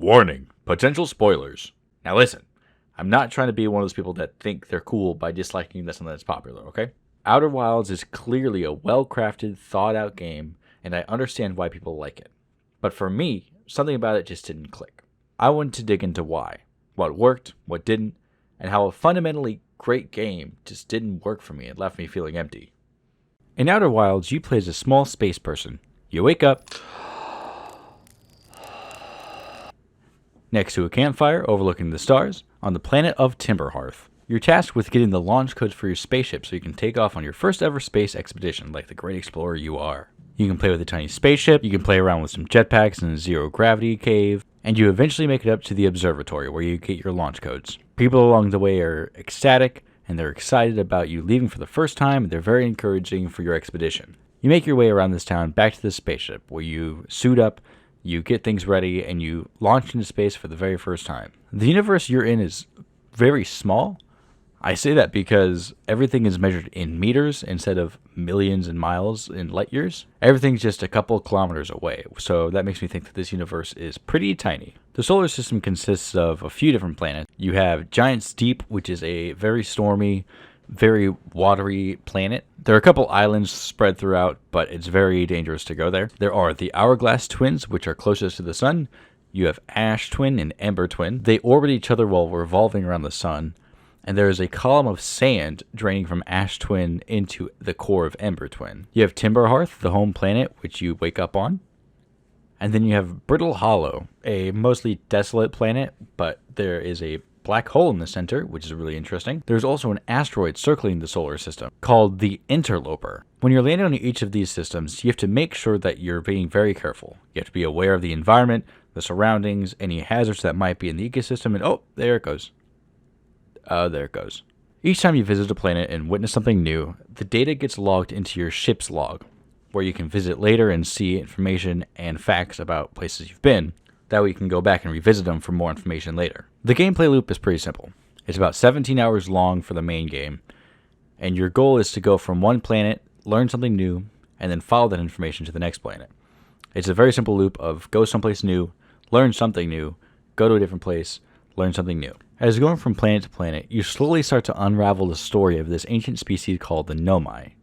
Warning, potential spoilers. Now listen, I'm not trying to be one of those people that think they're cool by disliking something that's popular, okay? Outer Wilds is clearly a well-crafted, thought-out game, and I understand why people like it. But for me, something about it just didn't click. I wanted to dig into why, what worked, what didn't, and how a fundamentally great game just didn't work for me and left me feeling empty. In Outer Wilds, you play as a small space person. You wake up next to a campfire overlooking the stars on the planet of Timberhearth. You're tasked with getting the launch codes for your spaceship so you can take off on your first ever space expedition like the great explorer you are. You can play with a tiny spaceship, you can play around with some jetpacks in a zero-gravity cave, and you eventually make it up to the observatory where you get your launch codes. People along the way are ecstatic, and they're excited about you leaving for the first time, and they're very encouraging for your expedition. You make your way around this town back to the spaceship where you suit up, you get things ready, and you launch into space for the very first time. The universe you're in is very small. I say that because everything is measured in meters instead of millions and miles in light years. Everything's just a couple of kilometers away, so that makes me think that this universe is pretty tiny. The solar system consists of a few different planets. You have Giant Steep, which is a very stormy, very watery planet. There are a couple islands spread throughout, but it's very dangerous to go there. There are the Hourglass Twins, which are closest to the sun. You have Ash Twin and Ember Twin. They orbit each other while revolving around the sun. And there is a column of sand draining from Ash Twin into the core of Ember Twin. You have Timberhearth, the home planet, which you wake up on. And then you have Brittle Hollow, a mostly desolate planet, but there is a black hole in the center, which is really interesting. There's also an asteroid circling the solar system called the Interloper. When you're landing on each of these systems, you have to make sure that you're being very careful. You have to be aware of the environment, the surroundings, any hazards that might be in the ecosystem, and there it goes. There it goes. Each time you visit a planet and witness something new, the data gets logged into your ship's log, where you can visit later and see information and facts about places you've been. That way you can go back and revisit them for more information later. The gameplay loop is pretty simple. It's about 17 hours long for the main game, and your goal is to go from one planet, learn something new, and then follow that information to the next planet. It's a very simple loop of go someplace new, learn something new, go to a different place, learn something new. As going from planet to planet, you slowly start to unravel the story of this ancient species called the Nomai.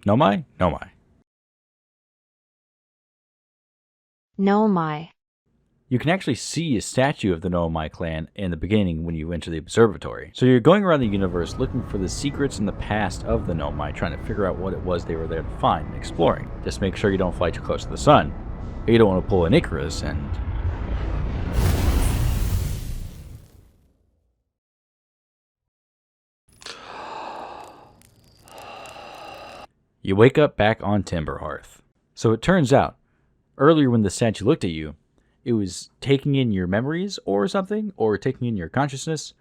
Nomai? Nomai. Nomai. You can actually see a statue of the Nomai clan in the beginning when you enter the observatory. So you're going around the universe looking for the secrets in the past of the Nomai, trying to figure out what it was they were there to find and exploring. Just make sure you don't fly too close to the sun. You don't want to pull an Icarus and... You wake up back on Timberhearth. So it turns out, earlier when the statue looked at you, it was taking in your memories or something, or taking in your consciousness,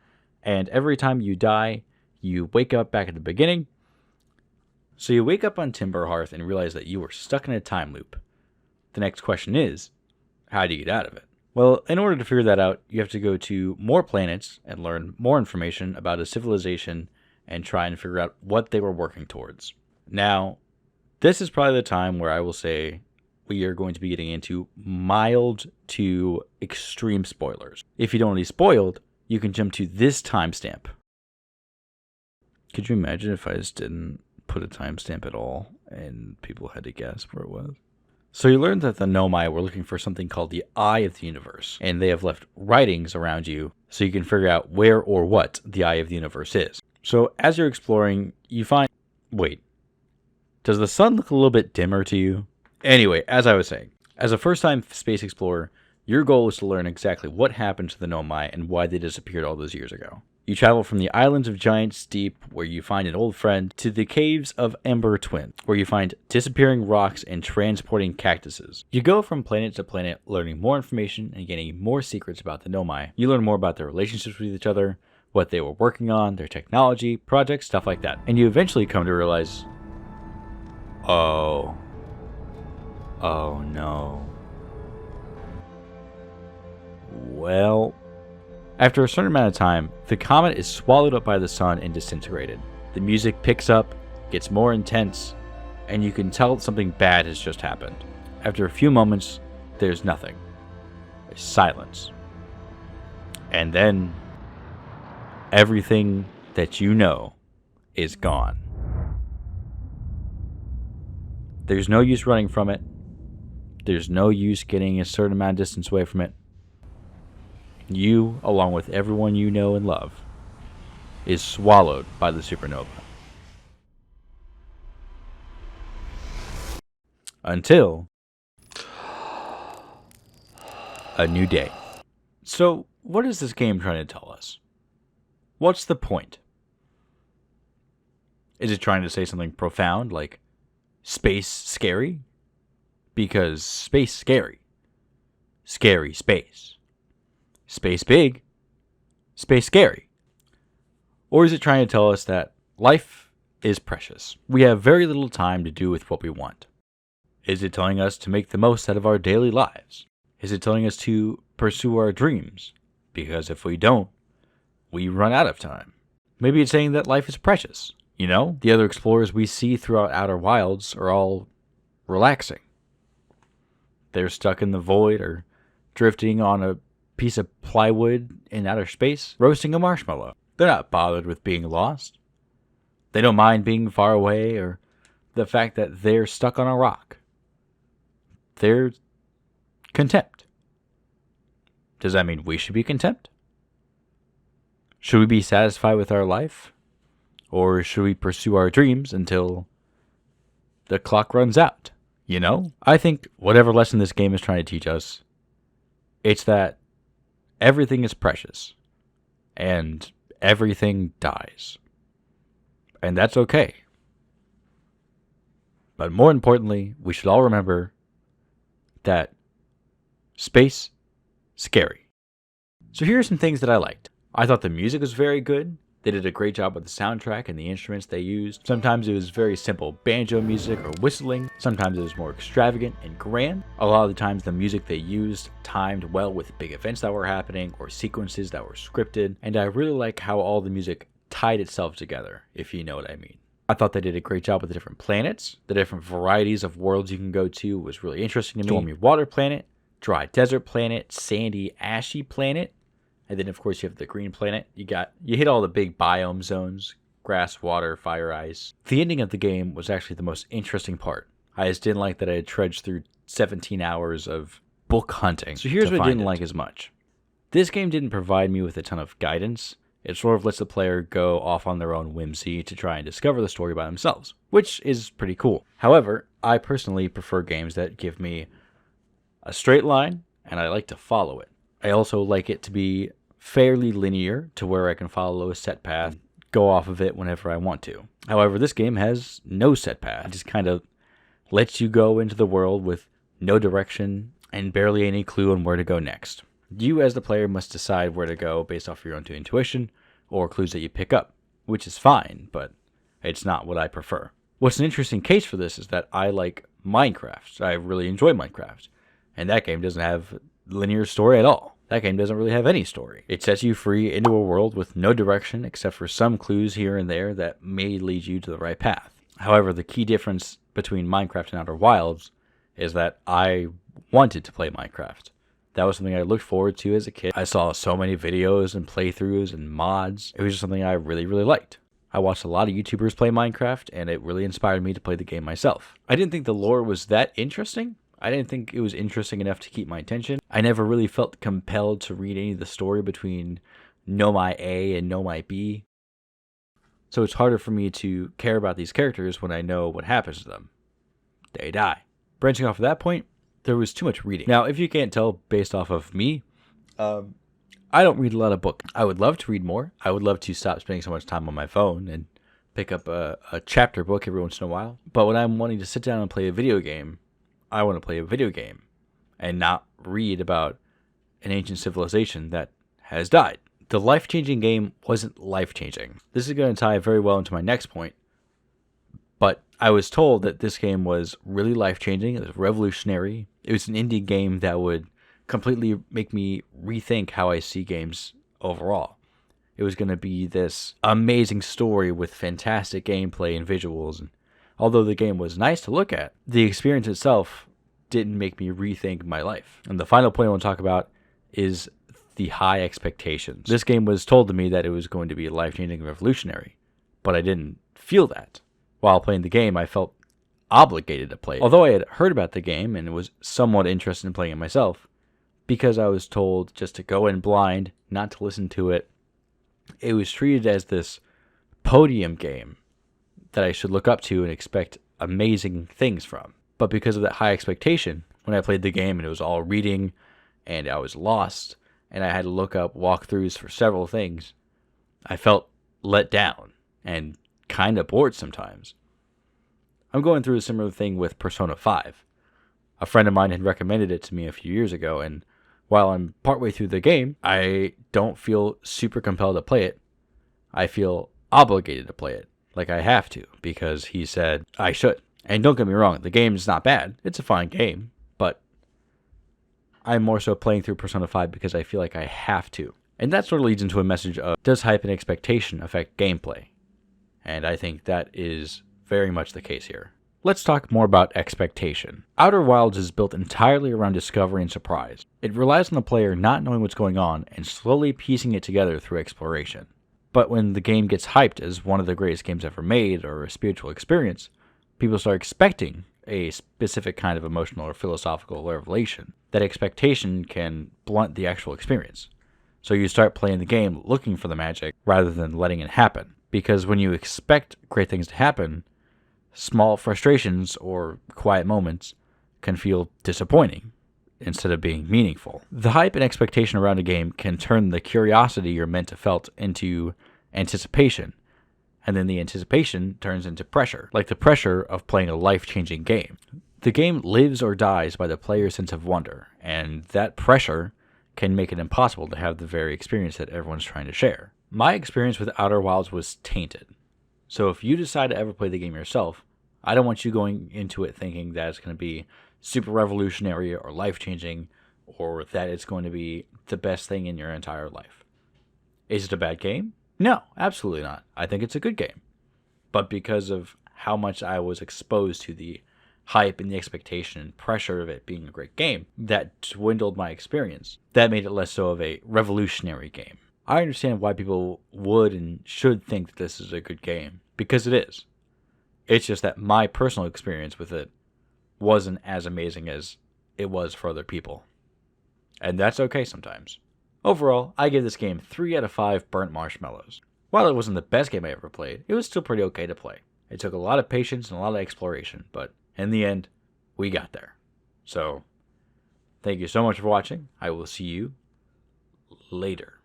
and every time you die, you wake up back at the beginning. So you wake up on Timberhearth and realize that you were stuck in a time loop. The next question is, how do you get out of it? Well, in order to figure that out, you have to go to more planets and learn more information about a civilization and try and figure out what they were working towards. Now, this is probably the time where I will say we are going to be getting into mild to extreme spoilers. If you don't want to be spoiled, you can jump to this timestamp. Could you imagine if I just didn't put a timestamp at all and people had to guess where it was? So you learned that the Nomai were looking for something called the Eye of the Universe, and they have left writings around you so you can figure out where or what the Eye of the Universe is. So as you're exploring, you find... Wait. Does the sun look a little bit dimmer to you? Anyway, as I was saying, as a first-time space explorer, your goal is to learn exactly what happened to the Nomai and why they disappeared all those years ago. You travel from the islands of Giant Steep, where you find an old friend, to the caves of Ember Twin, where you find disappearing rocks and transporting cactuses. You go from planet to planet, learning more information and gaining more secrets about the Nomai. You learn more about their relationships with each other, what they were working on, their technology, projects, stuff like that. And you eventually come to realize, oh no. Well, after a certain amount of time, the comet is swallowed up by the sun and disintegrated. The music picks up, gets more intense, and you can tell something bad has just happened. After a few moments, there's nothing. is silence. And then everything that you know is gone. There's no use running from it. There's no use getting a certain amount of distance away from it. You, along with everyone you know and love, is swallowed by the supernova. Until a new day. So, what is this game trying to tell us? What's the point? Is it trying to say something profound like space scary? Because space scary. Scary space. Space big. Space scary. Or is it trying to tell us that life is precious? We have very little time to do with what we want. Is it telling us to make the most out of our daily lives? Is it telling us to pursue our dreams? Because if we don't, we run out of time. Maybe it's saying that life is precious. You know, the other explorers we see throughout Outer Wilds are all relaxing. They're stuck in the void or drifting on a piece of plywood in outer space, roasting a marshmallow. They're not bothered with being lost. They don't mind being far away or the fact that they're stuck on a rock. They're content. Does that mean we should be content? Should we be satisfied with our life? Or should we pursue our dreams until the clock runs out? You know? I think whatever lesson this game is trying to teach us, it's that everything is precious. And everything dies. And that's okay. But more importantly, we should all remember that space, scary. So here are some things that I liked. I thought the music was very good. They did a great job with the soundtrack and the instruments they used. Sometimes it was very simple banjo music or whistling. Sometimes it was more extravagant and grand. A lot of the times the music they used timed well with big events that were happening or sequences that were scripted. And I really like how all the music tied itself together, if you know what I mean. I thought they did a great job with the different planets. The different varieties of worlds you can go to was really interesting to me. Stormy water planet, dry desert planet, sandy, ashy planet. And then, of course, you have the green planet. You hit all the big biome zones: grass, water, fire, ice. The ending of the game was actually the most interesting part. I just didn't like that I had trudged through 17 hours of book hunting. So here's what I didn't like as much. This game didn't provide me with a ton of guidance. It sort of lets the player go off on their own whimsy to try and discover the story by themselves, which is pretty cool. However, I personally prefer games that give me a straight line, and I like to follow it. I also like it to be fairly linear to where I can follow a set path, go off of it whenever I want to. However, this game has no set path. It just kind of lets you go into the world with no direction and barely any clue on where to go next. You as the player must decide where to go based off your own intuition or clues that you pick up, which is fine, but it's not what I prefer. What's an interesting case for this is that I like Minecraft. I really enjoy Minecraft, and that game doesn't have linear story at all. That game doesn't really have any story. It sets you free into a world with no direction except for some clues here and there that may lead you to the right path. However, the key difference between Minecraft and Outer Wilds is that I wanted to play Minecraft. That was something I looked forward to as a kid. I saw so many videos and playthroughs and mods. It was just something I really, really liked. I watched a lot of YouTubers play Minecraft, and it really inspired me to play the game myself. I didn't think the lore was that interesting. I didn't think it was interesting enough to keep my attention. I never really felt compelled to read any of the story between Nomai A and Nomai B. So it's harder for me to care about these characters when I know what happens to them. They die. Branching off of that point, there was too much reading. Now, if you can't tell based off of me, I don't read a lot of books. I would love to read more. I would love to stop spending so much time on my phone and pick up a chapter book every once in a while. But when I'm wanting to sit down and play a video game, I want to play a video game and not read about an ancient civilization that has died. The life-changing game wasn't life-changing. This is going to tie very well into my next point. But I was told that this game was really life-changing. It was revolutionary. It was an indie game that would completely make me rethink how I see games overall. It was going to be this amazing story with fantastic gameplay and visuals. And although the game was nice to look at, the experience itself didn't make me rethink my life. And the final point I want to talk about is the high expectations. This game was told to me that it was going to be life-changing and revolutionary, but I didn't feel that. While playing the game, I felt obligated to play it. Although I had heard about the game and was somewhat interested in playing it myself, because I was told just to go in blind, not to listen to it, it was treated as this podium game that I should look up to and expect amazing things from. But because of that high expectation, when I played the game and it was all reading and I was lost and I had to look up walkthroughs for several things, I felt let down and kind of bored sometimes. I'm going through a similar thing with Persona 5. A friend of mine had recommended it to me a few years ago, and while I'm partway through the game, I don't feel super compelled to play it. I feel obligated to play it, like I have to, because he said I should. And don't get me wrong, the game's not bad. It's a fine game, but I'm more so playing through Persona 5 because I feel like I have to. And that sort of leads into a message of, does hype and expectation affect gameplay? And I think that is very much the case here. Let's talk more about expectation. Outer Wilds is built entirely around discovery and surprise. It relies on the player not knowing what's going on and slowly piecing it together through exploration. But when the game gets hyped as one of the greatest games ever made or a spiritual experience, people start expecting a specific kind of emotional or philosophical revelation. That expectation can blunt the actual experience. So you start playing the game looking for the magic rather than letting it happen. Because when you expect great things to happen, small frustrations or quiet moments can feel disappointing instead of being meaningful. The hype and expectation around a game can turn the curiosity you're meant to felt into anticipation, and then the anticipation turns into pressure, like the pressure of playing a life-changing game. The game lives or dies by the player's sense of wonder, and that pressure can make it impossible to have the very experience that everyone's trying to share. My experience with Outer Wilds was tainted. So if you decide to ever play the game yourself, I don't want you going into it thinking that it's going to be super revolutionary or life-changing, or that it's going to be the best thing in your entire life. Is it a bad game? No, absolutely not. I think it's a good game. But because of how much I was exposed to the hype and the expectation and pressure of it being a great game, that dwindled my experience. That made it less so of a revolutionary game. I understand why people would and should think that this is a good game, because it is. It's just that my personal experience with it wasn't as amazing as it was for other people. And that's okay sometimes. Overall, I give this game 3 out of 5 burnt marshmallows. While it wasn't the best game I ever played, it was still pretty okay to play. It took a lot of patience and a lot of exploration, but in the end, we got there. So, thank you so much for watching. I will see you later.